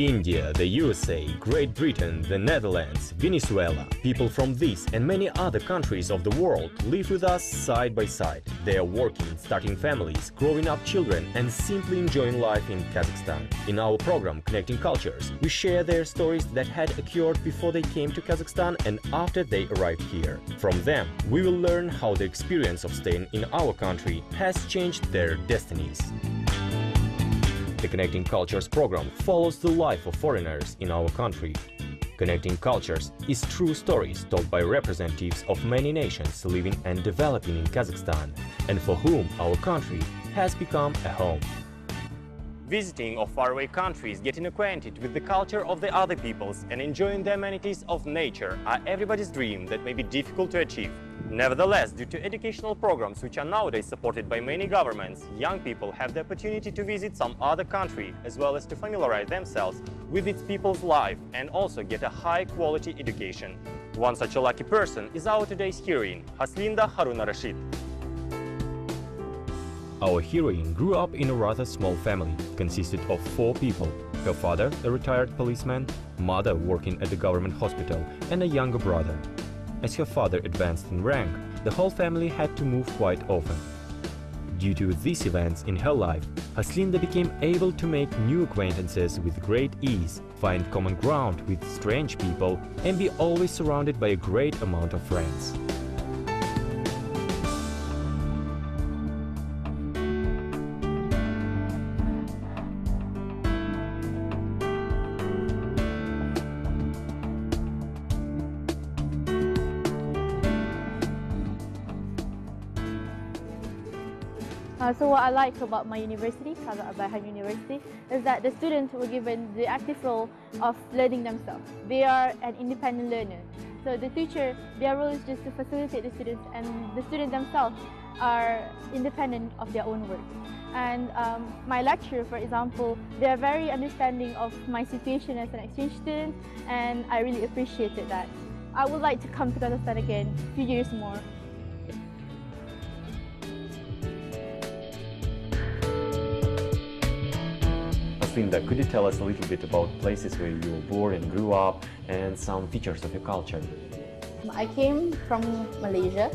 India, the USA, Great Britain, the Netherlands, Venezuela. People from these and many other countries of the world live with us side by side. They are working, starting families, growing up children and simply enjoying life in Kazakhstan. In our program Connecting Cultures, we share their stories that had occurred before they came to Kazakhstan and after they arrived here. From them, we will learn how the experience of staying in our country has changed their destinies. The Connecting Cultures program follows the life of foreigners in our country. Connecting Cultures is true stories told by representatives of many nations living and developing in Kazakhstan, and for whom our country has become a home. Visiting of faraway countries, getting acquainted with the culture of the other peoples and enjoying the amenities of nature are everybody's dream that may be difficult to achieve. Nevertheless, due to educational programs which are nowadays supported by many governments, young people have the opportunity to visit some other country as well as to familiarize themselves with its people's life and also get a high-quality education. One such a lucky person is our today's heroine, Haslinda Harunarashid. Our heroine grew up in a rather small family, consisted of 4 people. Her father, a retired policeman, mother working at the government hospital, and a younger brother. As her father advanced in rank, the whole family had to move quite often. Due to these events in her life, Haslinda became able to make new acquaintances with great ease, find common ground with strange people, and be always surrounded by a great amount of friends. So what I like about my university, Kazakh Ablai University, is that the students were given the active role of learning themselves. They are an independent learner. So the teacher, their role is just to facilitate the students, and the students themselves are independent of their own work. And my lecturer, for example, they are very understanding of my situation as an exchange student, and I really appreciated that. I would like to come to Kazakhstan again a few years more. Haslinda, could you tell us a little bit about places where you were born and grew up and some features of your culture? I came from Malaysia,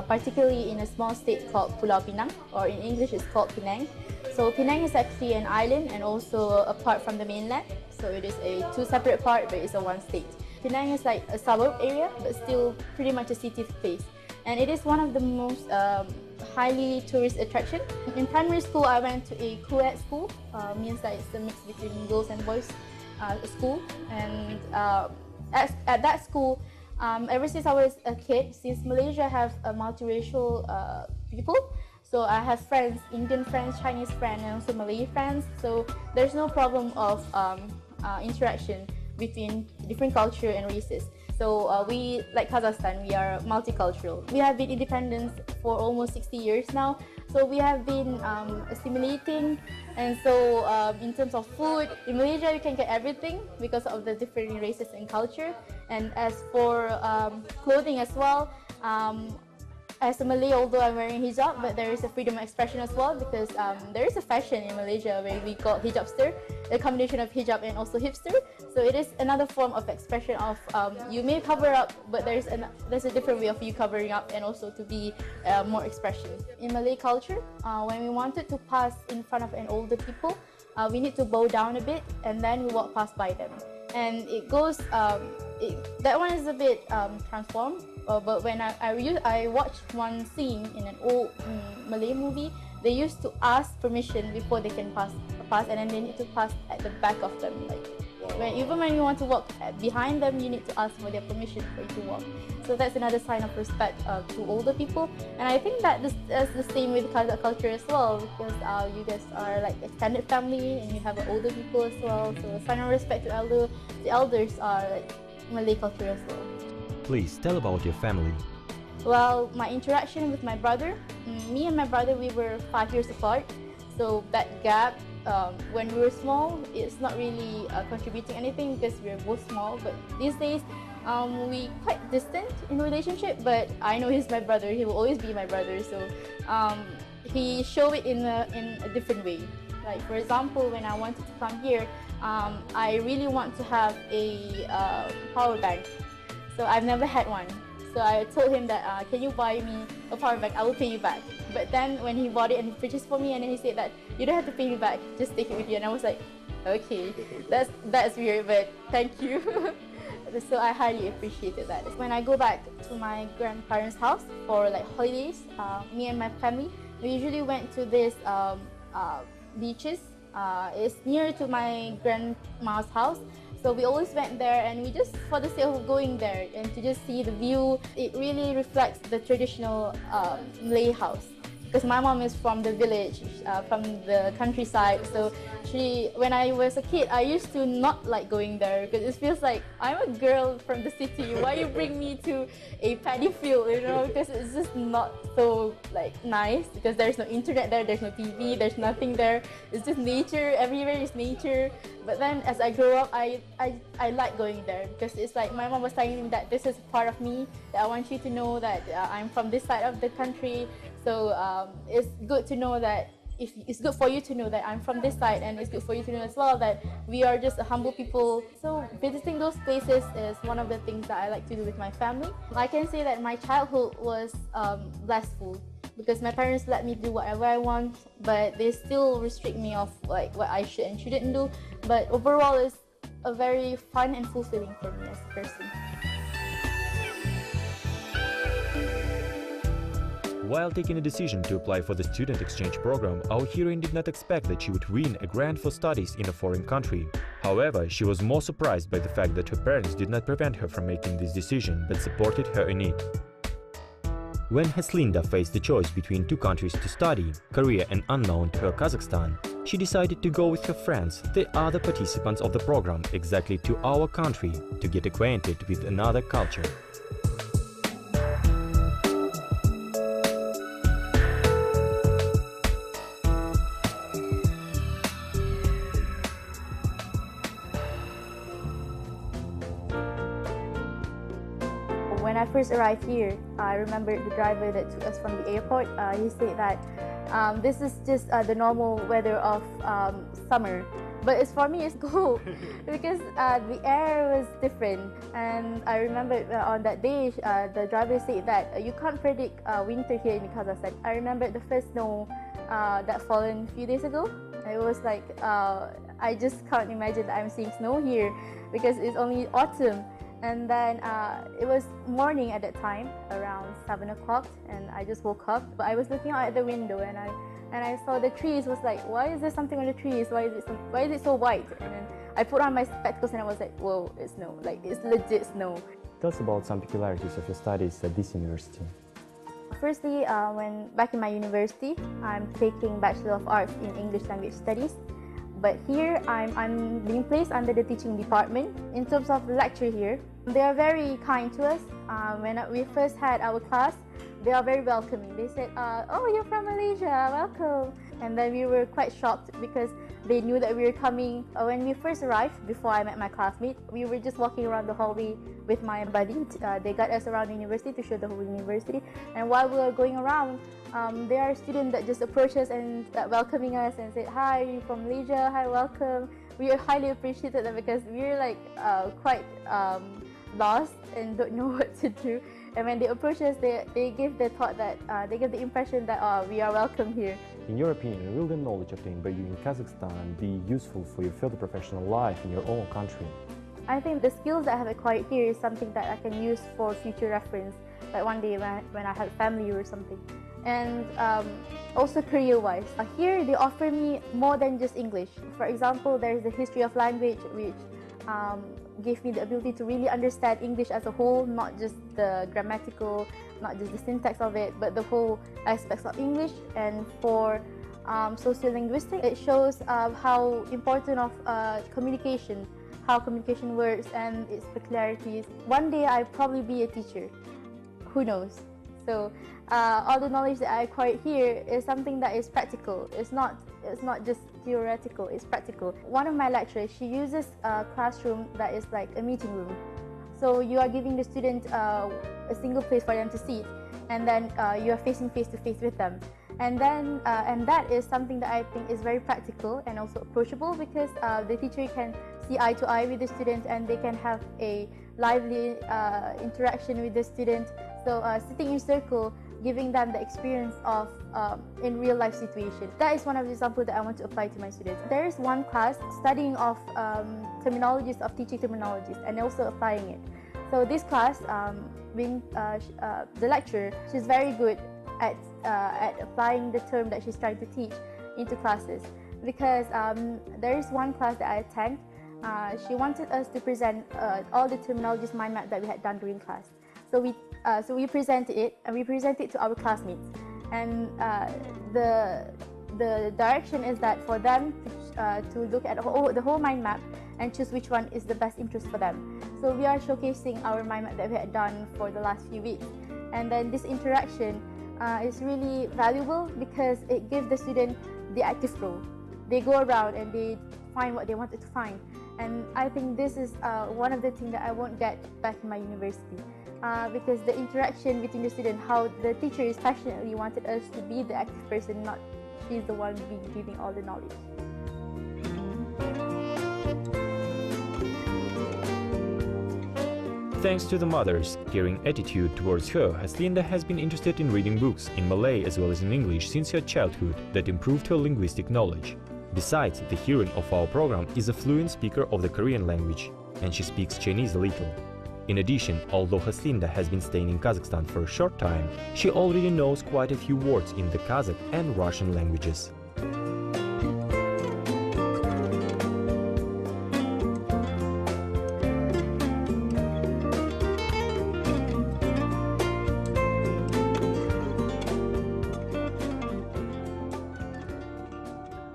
particularly in a small state called Pulau Pinang, or in English it's called Penang. So Penang is actually an island and also apart from the mainland. So it is a 2 separate parts, but it's a 1 state. Penang is like a suburb area, but still pretty much a city place. And it is one of the most highly tourist attraction. In primary school, I went to a co-ed school, means that it's a mix between girls and boys school. And at that school, ever since I was a kid, since Malaysia has a multiracial people, so I have friends, Indian friends, Chinese friends, and also Malay friends. So there's no problem of interaction between different culture and races. So we, like Kazakhstan, we are multicultural. We have been independent for almost 60 years now. So we have been assimilating, and so in terms of food, in Malaysia you can get everything because of the different races and culture. And as for clothing as well, as a Malay, although I'm wearing hijab, but there is a freedom of expression as well, because there is a fashion in Malaysia where we call hijabster, a combination of hijab and also hipster. So it is another form of expression of you may cover up, but there's a different way of you covering up and also to be more expression. In Malay culture, when we wanted to pass in front of an older people, we need to bow down a bit and then we walk past by them. And it goes, that one is a bit transformed. But when I watched one scene in an old Malay movie, they used to ask permission before they can pass, and then they need to pass at the back of them. Like even when you want to walk behind them, you need to ask for their permission for you to walk. So that's another sign of respect to older people. And I think that that's the same with Kazakh culture as well, because you guys are like extended family and you have older people as well. So a sign of respect to the elders are like Malay culture as well. Please tell about your family. Well, my interaction with my brother, me and my brother, we were 5 years apart. So that gap, when we were small, it's not really contributing anything because we were both small. But these days, we quite distant in relationship. But I know he's my brother. He will always be my brother. So he showed it in a different way. Like for example, when I wanted to come here, I really want to have a power bank. So I've never had one. So I told him that, can you buy me a power bank? I will pay you back. But then when he bought it and he purchased for me, and then he said that you don't have to pay me back, just take it with you. And I was like, okay, that's weird, but thank you. So I highly appreciated that. When I go back to my grandparents' house for like holidays, me and my family, we usually went to this beaches. It's near to my grandma's house. So we always went there, and we just, for the sake of going there and to just see the view, it really reflects the traditional Malay house. Because my mom is from the village, from the countryside, so when I was a kid, I used to not like going there because it feels like I'm a girl from the city. Why you bring me to a paddy field, you know? Because it's just not so like nice. Because there's no internet there, there's no TV, there's nothing there. It's just nature. Everywhere is nature. But then as I grow up, I like going there because it's like my mom was telling me that this is part of me. That I want you to know that I'm from this side of the country. So it's good to know that. It's good for you to know that I'm from this side, and it's good for you to know as well that we are just a humble people. So visiting those places is one of the things that I like to do with my family. I can say that my childhood was blissful because my parents let me do whatever I want, but they still restrict me of like what I should and shouldn't do. But overall, it's a very fun and fulfilling for me as a person. While taking a decision to apply for the student exchange program, our heroine did not expect that she would win a grant for studies in a foreign country. However, she was more surprised by the fact that her parents did not prevent her from making this decision, but supported her in it. When Haslinda faced the choice between two countries to study, Korea and unknown to her Kazakhstan, she decided to go with her friends, the other participants of the program, exactly to our country to get acquainted with another culture. When I first arrived here, I remember the driver that took us from the airport. He said that this is just the normal weather of summer, but for me it's cold because the air was different. And I remember on that day, the driver said that you can't predict winter here in Kazakhstan. I remember the first snow that fallen a few days ago. It was like I just can't imagine that I'm seeing snow here because it's only autumn. And then it was morning at that time, around 7 o'clock, and I just woke up. But I was looking out at the window, and I saw the trees. Was like, why is there something on the trees? Why is it so white? And then I put on my spectacles, and I was like, whoa, it's snow! Like it's legit snow. Tell us about some peculiarities of your studies at this university. Firstly, when back in my university, I'm taking Bachelor of Arts in English Language Studies. But here, I'm being placed under the teaching department. In terms of lecture here, they are very kind to us. When we first had our class, they are very welcoming. They said, oh, you're from Malaysia, welcome. And then we were quite shocked because they knew that we were coming. When we first arrived, before I met my classmate, we were just walking around the hallway with my buddy. They got us around the university to show the whole university. And while we were going around, there are students that just approached us and welcoming us and said, hi, you're from Malaysia, hi, welcome. We highly appreciated that because we were like quite lost and don't know what to do. And when they approach us, they give the thought that they give the impression that we are welcome here. In your opinion, will the knowledge obtained by you in Kazakhstan be useful for your further professional life in your own country? I think the skills that I have acquired here is something that I can use for future reference, like one day when I have family or something. And also career-wise, here they offer me more than just English. For example, there's the history of language, which gave me the ability to really understand English as a whole, not just the grammatical, not just the syntax of it, but the whole aspects of English. And for sociolinguistics, it shows how important of communication, how communication works and its peculiarities. One day I'll probably be a teacher, who knows? So all the knowledge that I acquired here is something that is practical. It's not just theoretical, it's practical. One of my lecturers, she uses a classroom that is like a meeting room. So you are giving the student a single place for them to sit, and then you are facing face to face with them. And then and that is something that I think is very practical and also approachable, because the teacher can see eye to eye with the student and they can have a lively interaction with the student. So sitting in circle, giving them the experience of in real life situation. That is one of the examples that I want to apply to my students. There is one class studying of terminologies of teaching terminologies and also applying it. So this class, the lecturer, she's very good at applying the term that she's trying to teach into classes, because there is one class that I attend. She wanted us to present all the terminologies mind map that we had done during class. So we presented it, and we presented it to our classmates. And the direction is that for them to look at the whole mind map and choose which one is the best interest for them. So we are showcasing our mind map that we had done for the last few weeks. And then this interaction is really valuable because it gives the student the active role. They go around and they find what they wanted to find. And I think this is one of the things that I won't get back in my university. Because the interaction between the student, how the teacher is passionately wanted us to be the active person, not she's the one giving all the knowledge. Thanks to the mother's caring attitude towards her, Haslinda has been interested in reading books in Malay as well as in English since her childhood that improved her linguistic knowledge. Besides, the heroine of our program is a fluent speaker of the Korean language, and she speaks Chinese a little. In addition, although Haslinda has been staying in Kazakhstan for a short time, she already knows quite a few words in the Kazakh and Russian languages.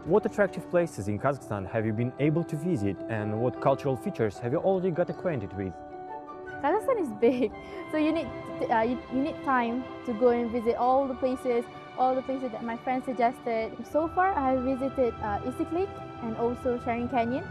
What attractive places in Kazakhstan have you been able to visit, and what cultural features have you already got acquainted with? Kazakhstan is big, so you need time to go and visit all the places that my friends suggested. So far, I have visited Issyk Lake and also Sharing Canyon.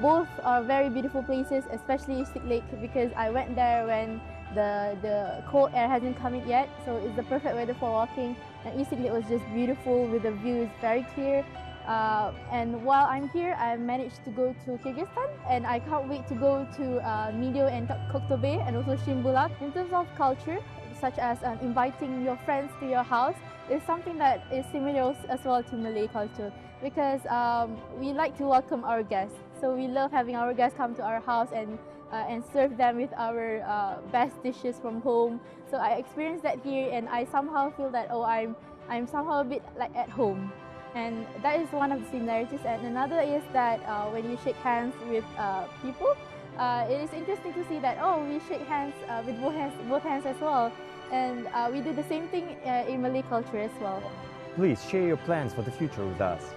Both are very beautiful places, especially Issyk Lake, because I went there when the cold air hasn't come in yet, so it's the perfect weather for walking. And Issyk Lake was just beautiful with the views very clear. And while I'm here, I managed to go to Kyrgyzstan, and I can't wait to go to Mido and Koktobe and also Shimbulak. In terms of culture, such as inviting your friends to your house, is something that is similar as well to Malay culture, because we like to welcome our guests. So we love having our guests come to our house and serve them with our best dishes from home. So I experienced that here, and I somehow feel that I'm somehow a bit like at home. And that is one of the similarities. And another is that when you shake hands with people, it is interesting to see that, we shake hands with both hands as well. And we do the same thing in Malay culture as well. Please share your plans for the future with us.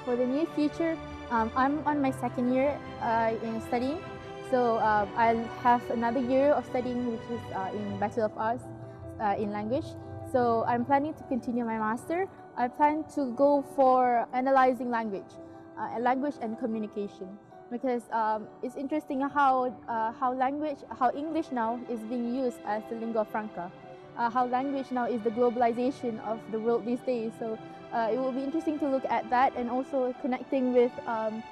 For the near future, I'm on my second year in studying. So I'll have another year of studying, which is in Bachelor of Arts in Language. So I'm planning to continue my master. I plan to go for analyzing language and communication, because it's interesting how English now is being used as the lingua franca, how language now is the globalization of the world these days. So it will be interesting to look at that, and also connecting with my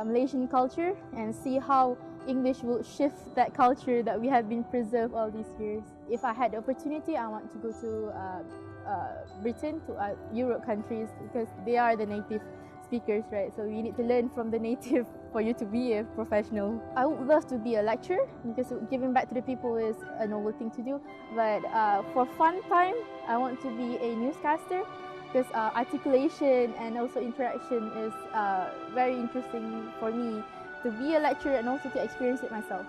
Malaysian culture, and see how English will shift that culture that we have been preserved all these years. If I had the opportunity, I want to go to Britain, to Europe countries, because they are the native speakers, right? So you need to learn from the native for you to be a professional. I would love to be a lecturer, because giving back to the people is a noble thing to do. But for fun time, I want to be a newscaster, because articulation and also interaction is very interesting for me to be a lecturer and also to experience it myself.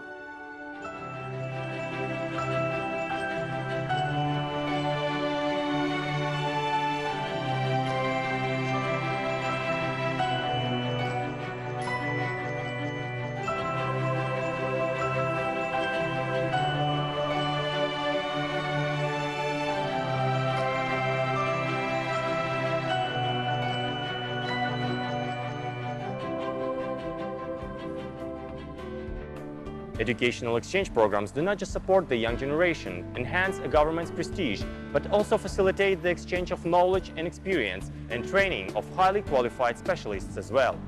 Educational exchange programs do not just support the young generation, enhance a government's prestige, but also facilitate the exchange of knowledge and experience and training of highly qualified specialists as well.